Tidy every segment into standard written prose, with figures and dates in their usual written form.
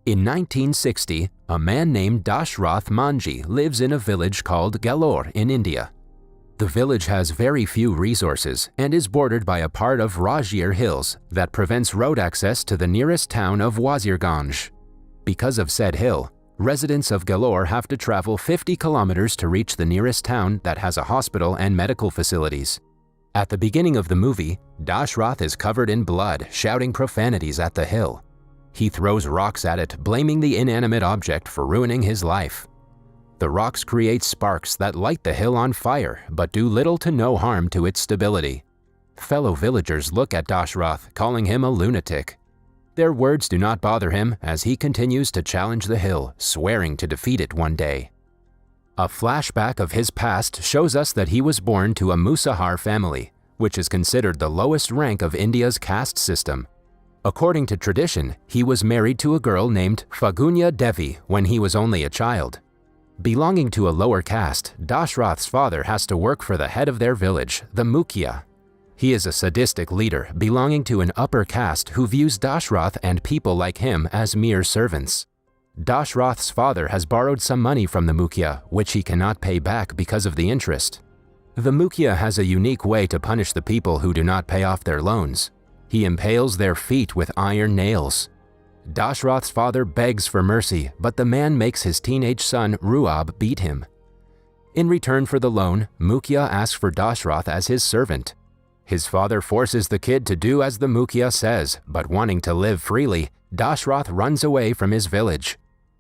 In 1960, a man named Dashrath Manji lives in a village called Galore in India. The village has very few resources and is bordered by a part of Rajgir Hills that prevents road access to the nearest town of Wazirganj. Because of said hill, residents of Galore have to travel 50 kilometers to reach the nearest town that has a hospital and medical facilities. At the beginning of the movie, Dashrath is covered in blood, shouting profanities at the hill. He throws rocks at it, blaming the inanimate object for ruining his life. The rocks create sparks that light the hill on fire, but do little to no harm to its stability. Fellow villagers look at Dashrath, calling him a lunatic. Their words do not bother him as he continues to challenge the hill, swearing to defeat it one day. A flashback of his past shows us that he was born to a Musahar family, which is considered the lowest rank of India's caste system. According to tradition, he was married to a girl named Fagunya Devi when he was only a child. Belonging to a lower caste, Dashrath's father has to work for the head of their village, the Mukhya. He is a sadistic leader belonging to an upper caste who views Dashrath and people like him as mere servants. Dashrath's father has borrowed some money from the Mukhya, which he cannot pay back because of the interest. The Mukhya has a unique way to punish the people who do not pay off their loans. He impales their feet with iron nails. Dashrath's father begs for mercy, but the man makes his teenage son Ruab beat him. In return for the loan, Mukhya asks for Dashrath as his servant. His father forces the kid to do as the Mukhya says, but wanting to live freely, Dashrath runs away from his village.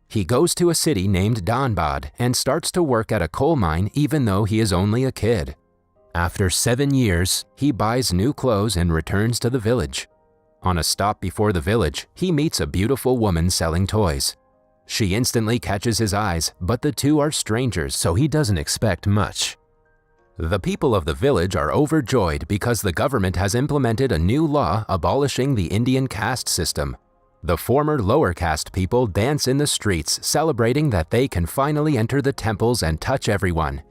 He goes to a city named Dhanbad and starts to work at a coal mine even though he is only a kid. After 7 years, he buys new clothes and returns to the village. On a stop before the village, he meets a beautiful woman selling toys. She instantly catches his eyes, but the two are strangers, so he doesn't expect much. The people of the village are overjoyed because the government has implemented a new law abolishing the Indian caste system. The former lower caste people dance in the streets, celebrating that they can finally enter the temples and touch everyone.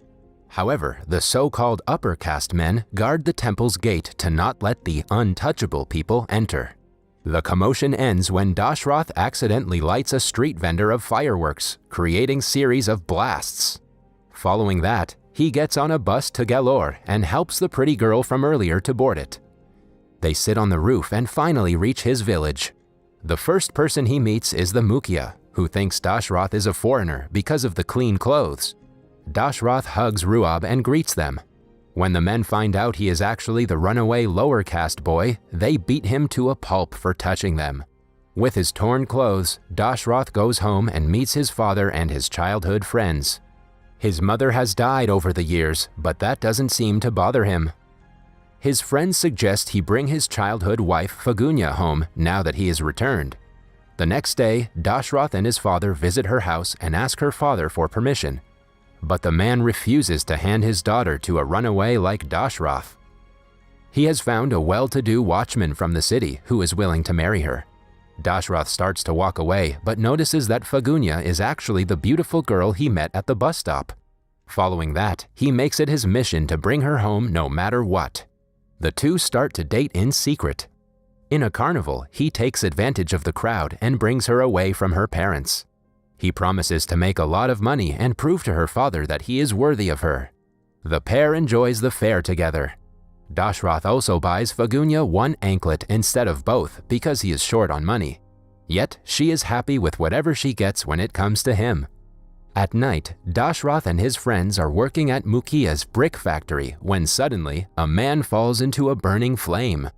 However, the so-called upper caste men guard the temple's gate to not let the untouchable people enter. The commotion ends when Dashrath accidentally lights a street vendor of fireworks, creating series of blasts. Following that, he gets on a bus to Galore and helps the pretty girl from earlier to board it. They sit on the roof and finally reach his village. The first person he meets is the Mukhya, who thinks Dashrath is a foreigner because of the clean clothes. Dashrath hugs Ruab and greets them. When the men find out he is actually the runaway lower caste boy, they beat him to a pulp for touching them. With his torn clothes, Dashrath goes home and meets his father and his childhood friends. His mother has died over the years, but that doesn't seem to bother him. His friends suggest he bring his childhood wife Fagunya home now that he is returned. The next day, Dashrath and his father visit her house and ask her father for permission. But the man refuses to hand his daughter to a runaway like Dashrath. He has found a well-to-do watchman from the city who is willing to marry her. Dashrath starts to walk away but notices that Fagunya is actually the beautiful girl he met at the bus stop. Following that, he makes it his mission to bring her home no matter what. The two start to date in secret. In a carnival, he takes advantage of the crowd and brings her away from her parents. He promises to make a lot of money and prove to her father that he is worthy of her. The pair enjoys the fair together. Dashrath also buys Fagunya one anklet instead of both because he is short on money. Yet, she is happy with whatever she gets when it comes to him. At night, Dashrath and his friends are working at Mukhya's brick factory when suddenly, a man falls into a burning flame.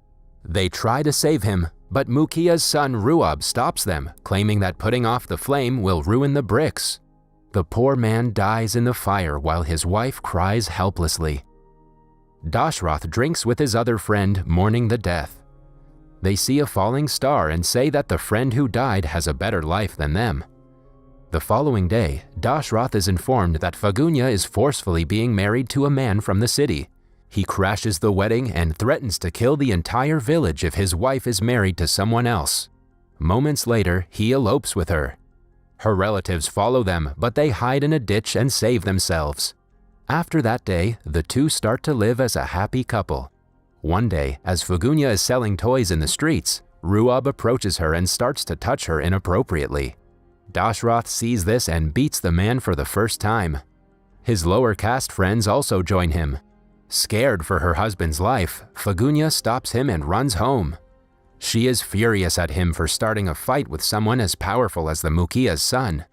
They try to save him, but Mukhya's son Ruab stops them, claiming that putting off the flame will ruin the bricks. The poor man dies in the fire while his wife cries helplessly. Dashrath drinks with his other friend, mourning the death. They see a falling star and say that the friend who died has a better life than them. The following day, Dashrath is informed that Fagunya is forcefully being married to a man from the city. He crashes the wedding and threatens to kill the entire village if his wife is married to someone else. Moments later, he elopes with her. Her relatives follow them, but they hide in a ditch and save themselves. After that day, the two start to live as a happy couple. One day, as Fagunya is selling toys in the streets, Ruab approaches her and starts to touch her inappropriately. Dashrath sees this and beats the man for the first time. His lower caste friends also join him. Scared for her husband's life, Fagunya stops him and runs home. She is furious at him for starting a fight with someone as powerful as the Mukia's son.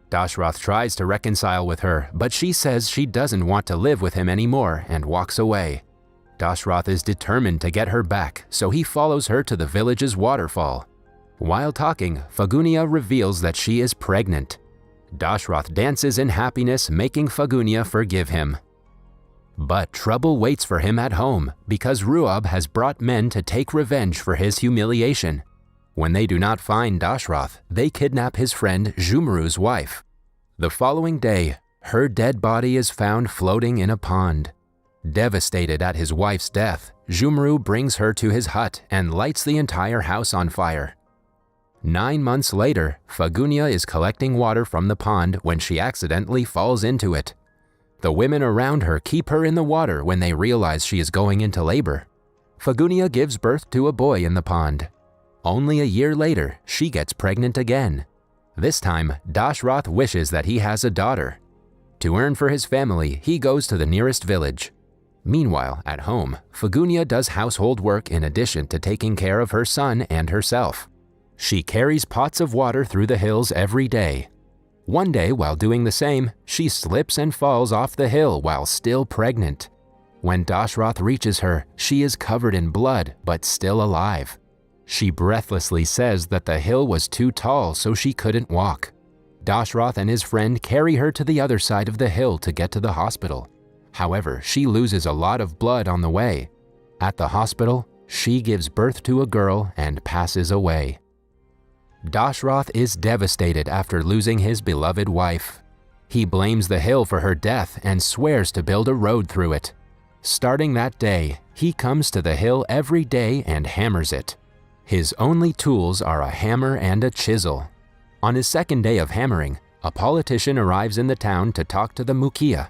Dashrath tries to reconcile with her, but she says she doesn't want to live with him anymore and walks away. Dashrath is determined to get her back, so he follows her to the village's waterfall. While talking, Fagunya reveals that she is pregnant. Dashrath dances in happiness, making Fagunya forgive him. But trouble waits for him at home because Ruab has brought men to take revenge for his humiliation. When they do not find Dashrath, they kidnap his friend Jumru's wife. The following day, her dead body is found floating in a pond. Devastated at his wife's death, Jumru brings her to his hut and lights the entire house on fire. 9 months later, Fagunya is collecting water from the pond when she accidentally falls into it. The women around her keep her in the water when they realize she is going into labor. Fagunya gives birth to a boy in the pond. Only a year later, she gets pregnant again. This time, Dashrath wishes that he has a daughter. To earn for his family, he goes to the nearest village. Meanwhile, at home, Fagunya does household work in addition to taking care of her son and herself. She carries pots of water through the hills every day. One day, while doing the same, she slips and falls off the hill while still pregnant. When Dashrath reaches her, she is covered in blood but still alive. She breathlessly says that the hill was too tall so she couldn't walk. Dashrath and his friend carry her to the other side of the hill to get to the hospital. However, she loses a lot of blood on the way. At the hospital, she gives birth to a girl and passes away. Dashrath is devastated after losing his beloved wife. He blames the hill for her death and swears to build a road through it. Starting that day, he comes to the hill every day and hammers it. His only tools are a hammer and a chisel. On his second day of hammering, a politician arrives in the town to talk to the Mukia.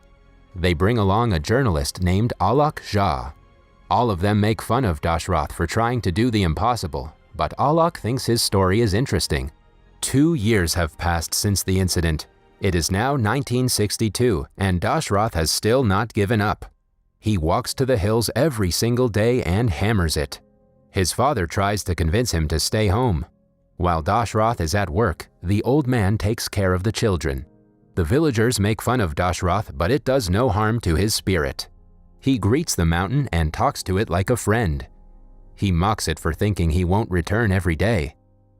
They bring along a journalist named Alak Jha. All of them make fun of Dashrath for trying to do the impossible, but Alak thinks his story is interesting. 2 years have passed since the incident. It is now 1962, and Dashrath has still not given up. He walks to the hills every single day and hammers it. His father tries to convince him to stay home. While Dashrath is at work, the old man takes care of the children. The villagers make fun of Dashrath, but it does no harm to his spirit. He greets the mountain and talks to it like a friend. He mocks it for thinking he won't return every day.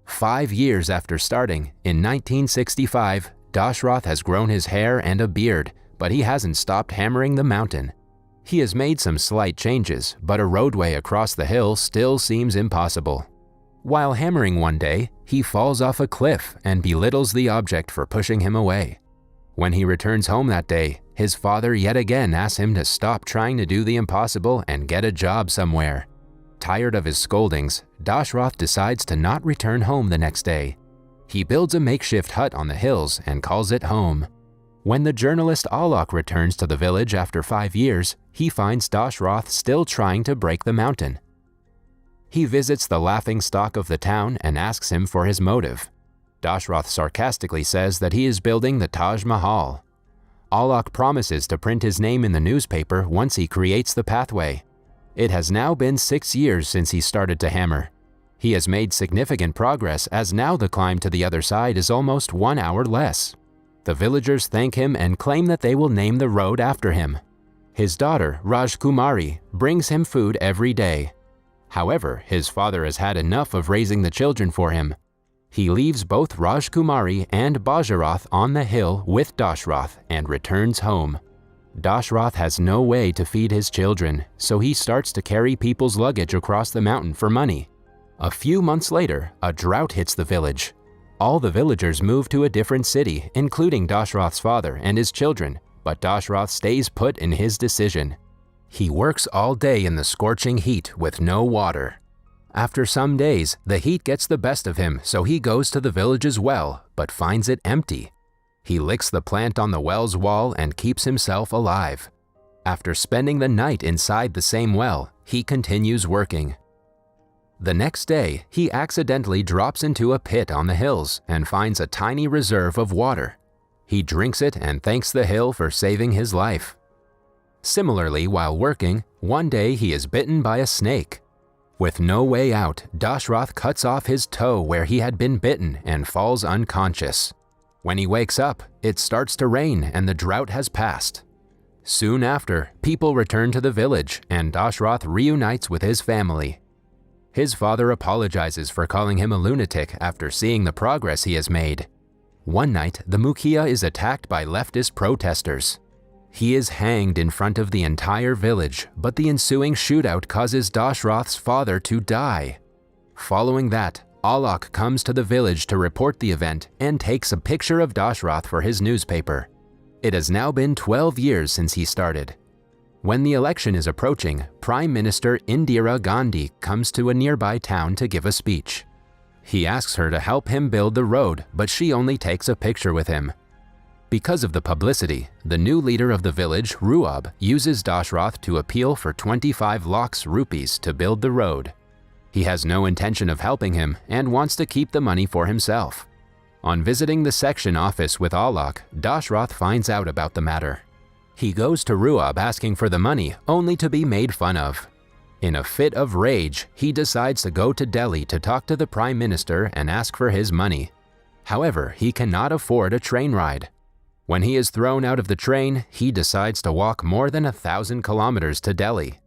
5 years after starting, in 1965, Dashrath has grown his hair and a beard, but he hasn't stopped hammering the mountain. He has made some slight changes, but a roadway across the hill still seems impossible. While hammering one day, he falls off a cliff and belittles the object for pushing him away. When he returns home that day, his father yet again asks him to stop trying to do the impossible and get a job somewhere. Tired of his scoldings, Dashrath decides to not return home the next day. He builds a makeshift hut on the hills and calls it home. When the journalist Alak returns to the village after 5 years, he finds Dashrath still trying to break the mountain. He visits the laughingstock of the town and asks him for his motive. Dashrath sarcastically says that he is building the Taj Mahal. Alak promises to print his name in the newspaper once he creates the pathway. It has now been 6 years since he started to hammer. He has made significant progress as now the climb to the other side is almost 1 hour less. The villagers thank him and claim that they will name the road after him. His daughter, Rajkumari, brings him food every day. However, his father has had enough of raising the children for him. He leaves both Rajkumari and Bajarath on the hill with Dashrath and returns home. Dashrath has no way to feed his children, so he starts to carry people's luggage across the mountain for money. A few months later, a drought hits the village. All the villagers move to a different city, including Dashrath's father and his children, but Dashrath stays put in his decision. He works all day in the scorching heat with no water. After some days, the heat gets the best of him, so he goes to the village's well, but finds it empty. He licks the plant on the well's wall and keeps himself alive. After spending the night inside the same well, he continues working. The next day, he accidentally drops into a pit on the hills and finds a tiny reserve of water. He drinks it and thanks the hill for saving his life. Similarly, while working, one day he is bitten by a snake. With no way out, Dashrath cuts off his toe where he had been bitten and falls unconscious. When he wakes up, it starts to rain and the drought has passed. Soon after, people return to the village and Dashrath reunites with his family. His father apologizes for calling him a lunatic after seeing the progress he has made. One night, the Mukhiya is attacked by leftist protesters. He is hanged in front of the entire village, but the ensuing shootout causes Dashrath's father to die. Following that, Alok comes to the village to report the event and takes a picture of Dashrath for his newspaper. It has now been 12 years since he started. When the election is approaching, Prime Minister Indira Gandhi comes to a nearby town to give a speech. He asks her to help him build the road, but she only takes a picture with him. Because of the publicity, the new leader of the village, Ruab, uses Dashrath to appeal for 25 lakhs rupees to build the road. He has no intention of helping him and wants to keep the money for himself. On visiting the section office with Alok, Dashrath finds out about the matter. He goes to Ruab asking for the money, only to be made fun of. In a fit of rage, he decides to go to Delhi to talk to the Prime Minister and ask for his money. However, he cannot afford a train ride. When he is thrown out of the train, he decides to walk more than 1,000 kilometers to Delhi.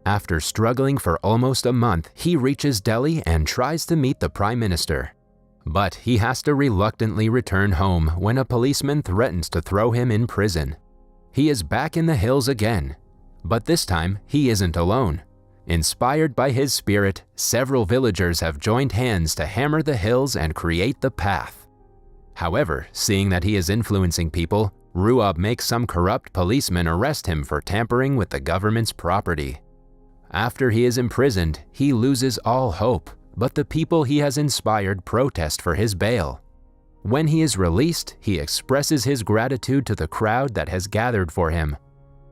After struggling for almost a month, he reaches Delhi and tries to meet the Prime Minister. But he has to reluctantly return home when a policeman threatens to throw him in prison. He is back in the hills again, but this time he isn't alone. Inspired by his spirit, several villagers have joined hands to hammer the hills and create the path. However, seeing that he is influencing people, Ruab makes some corrupt policemen arrest him for tampering with the government's property. After he is imprisoned, he loses all hope, but the people he has inspired protest for his bail. When he is released, he expresses his gratitude to the crowd that has gathered for him.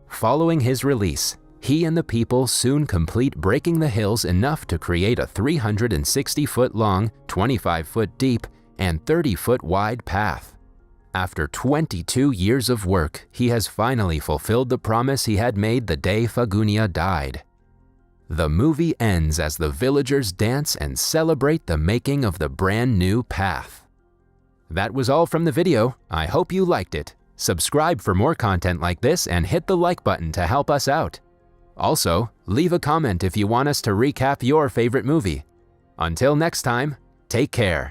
Following his release, he and the people soon complete breaking the hills enough to create a 360-foot long, 25-foot deep, and 30-foot wide path. After 22 years of work, he has finally fulfilled the promise he had made the day Fagunia died. The movie ends as the villagers dance and celebrate the making of the brand new path. That was all from the video. I hope you liked it. Subscribe for more content like this and hit the like button to help us out. Also, leave a comment if you want us to recap your favorite movie. Until next time, take care.